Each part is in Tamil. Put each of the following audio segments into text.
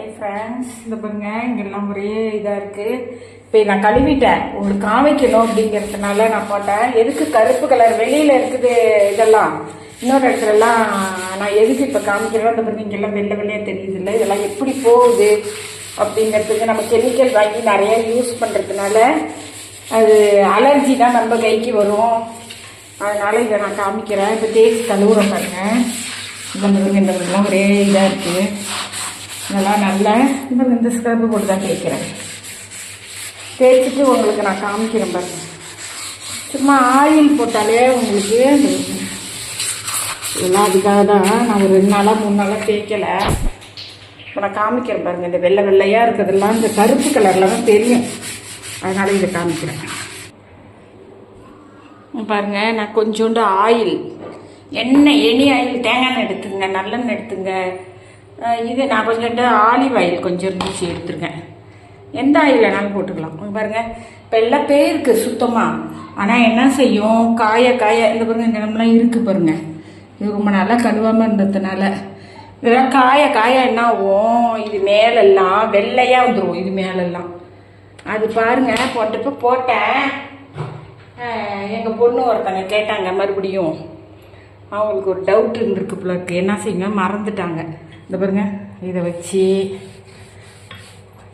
ஹை ஃப்ரெண்ட்ஸ், இந்த பாருங்க இங்கெல்லாம் ஒரே இதாக இருக்குது. இப்போ நான் கழுவிட்டேன், உங்களுக்கு காமிக்கணும் அப்படிங்கிறதுனால நான் போட்டேன். எதுக்கு கருப்பு கலர் வெளியில் இருக்குது இதெல்லாம், இன்னொரு இடத்துலலாம் நான் எதுக்கு இப்போ காமிக்கிறோம். அந்த பாருங்க இங்கெல்லாம் வெள்ளை வெள்ளையாக தெரியுது இல்லை, இதெல்லாம் எப்படி போகுது அப்படிங்கிறதுக்கு நம்ம கெமிக்கல் வாங்கி நிறைய யூஸ் பண்ணுறதுனால அது அலர்ஜி தான் நம்ம கைக்கு வரும். அதனால் இதை நான் காமிக்கிறேன். இப்போ தேய்ச்சி கழுவுற பாருங்க. இந்த மாதிரிலாம் ஒரே இதாக இருக்குது. இதெல்லாம் நல்லா இந்த ஸ்க்ரப்பு போட்டு தான் தேய்க்கிறேன். தேய்ச்சிட்டு உங்களுக்கு நான் காமிக்கிறேன் பாருங்க. சும்மா ஆயில் போட்டாலே உங்களுக்கு இதெல்லாம் அதுக்காக தான் நான் ஒரு 2 நாளாக 3 நாளாக தேய்க்கலை. இப்போ நான் காமிக்கிறேன் பாருங்கள். இந்த வெள்ளை வெள்ளையாக இருக்கிறதெல்லாம் இந்த கருப்பு கலரில் தான் தெரியும், அதனால் இதை காமிக்கிறேன் பாருங்க. நான் கொஞ்சோண்டு ஆயில், எண்ணெய், ஆயில், தேங்காய் எண்ணெய் எடுத்துங்க, நல்லெண்ணெய் எடுத்துங்க. இது நான் கொஞ்சோண்டு ஆலிவ் ஆயில் கொஞ்சம் இருந்துச்சு எடுத்துருக்கேன். எந்த ஆயில் வேணாலும் போட்டுக்கலாம் பாருங்கள். இப்போ எல்லாம் பேருக்கு சுத்தமாக, ஆனால் என்ன செய்யும், காய இந்த பாருங்கள் இந்த இடம்லாம் இருக்குது பாருங்கள். இது ரொம்ப நாளாக கழுவாமல் இருந்ததுனால இதெல்லாம் காய என்ன ஆகும், இது மேலெல்லாம் வெள்ளையாக வந்துடும். இது மேலெல்லாம் அது பாருங்கள். போட்டேன். எங்கள் பொண்ணு ஒருத்தங்க கேட்டாங்க மறுபடியும். அவங்களுக்கு ஒரு டவுட் இருந்திருக்கு போல இருக்கு. என்ன செய்யுங்க, மறந்துட்டாங்க. இந்த பாருங்க, இதை வச்சு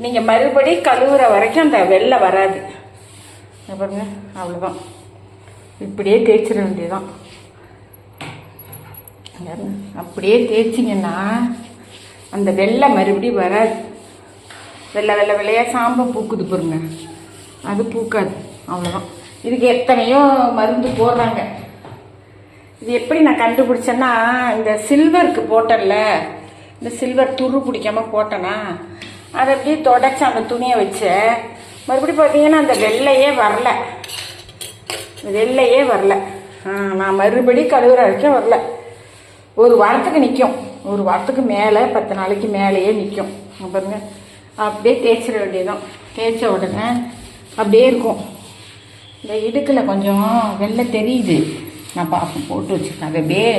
நீங்கள் மறுபடி கழுவுற வரைக்கும் அந்த வெள்ளை வராது. இந்த பாருங்க, அவ்வளோதான். இப்படியே தேய்ச்சிட வேண்டியதுதான். அப்படியே தேய்ச்சிங்கன்னா அந்த வெள்ளை மறுபடியும் வராது. வெள்ளையாக சாம்பம் பூக்குது பாருங்க, அது பூக்காது. அவ்வளோதான். இதுக்கு எத்தனையோ மருந்து போடுறாங்க. இது எப்படி நான் கண்டுபிடிச்சேன்னா, இந்த சில்வருக்கு போட்டேன்ல, இந்த சில்வர் துரு பிடிக்காமல் போட்டேன்னா அதை அப்படியே தொடச்சி அந்த துணியை வச்சு மறுபடியும் பார்த்தீங்கன்னா அந்த வெள்ளையே வரல. நான் மறுபடி கழுவுற வரைக்கும் வரல. ஒரு வாரத்துக்கு நிற்கும், ஒரு வாரத்துக்கு மேலே 10 நாளைக்கு மேலேயே நிற்கும். பாருங்க, அப்படியே தேய்ச்சிட வேண்டியதுதான். தேய்ச்ச உடனே அப்படியே இருக்கும். இந்த இடுக்கில் கொஞ்சம் வெள்ளை தெரியுது, நான் பார்ப்பேன் போட்டு வச்சுருக்கேன். அது அப்படியே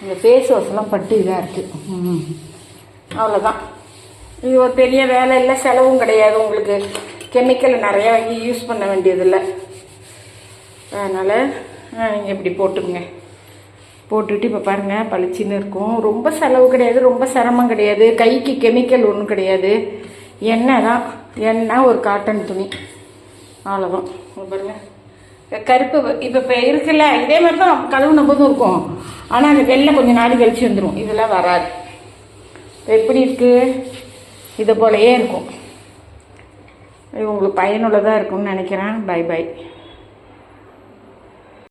இந்த ஃபேஸ் வாஷ்லாம் பட்டு இதாக இருக்குது. அவ்வளோதான். இது ஒரு பெரிய வேலை இல்லை, செலவும் கிடையாது. உங்களுக்கு கெமிக்கல் நிறையா வாங்கி யூஸ் பண்ண வேண்டியதில்லை. அதனால் நீங்கள் இப்படி போட்டுங்க. போட்டுட்டு இப்போ பாருங்கள், பளிச்சின்னு இருக்கும். ரொம்ப செலவு கிடையாது, ரொம்ப சிரமம் கிடையாது. கைக்கு கெமிக்கல் ஒன்றும் கிடையாது. எண்ணெய் தான், எண்ணெய், ஒரு காட்டன் துணி, அவ்வளோதான். பாருங்கள், கருப்பு இப்போ இருக்குல்ல, இதே மாதிரி தான் கழுவுன போதும் இருக்கும். ஆனால் அந்த வெள்ளை கொஞ்சம் நாள் கழிச்சு வந்துடும். இதெல்லாம் வராது. எப்படி இருக்குது, இதை போலயே இருக்கும். இது உங்களுக்கு பயனுள்ளதாக இருக்கும்னு நினைக்கிறேன். பை.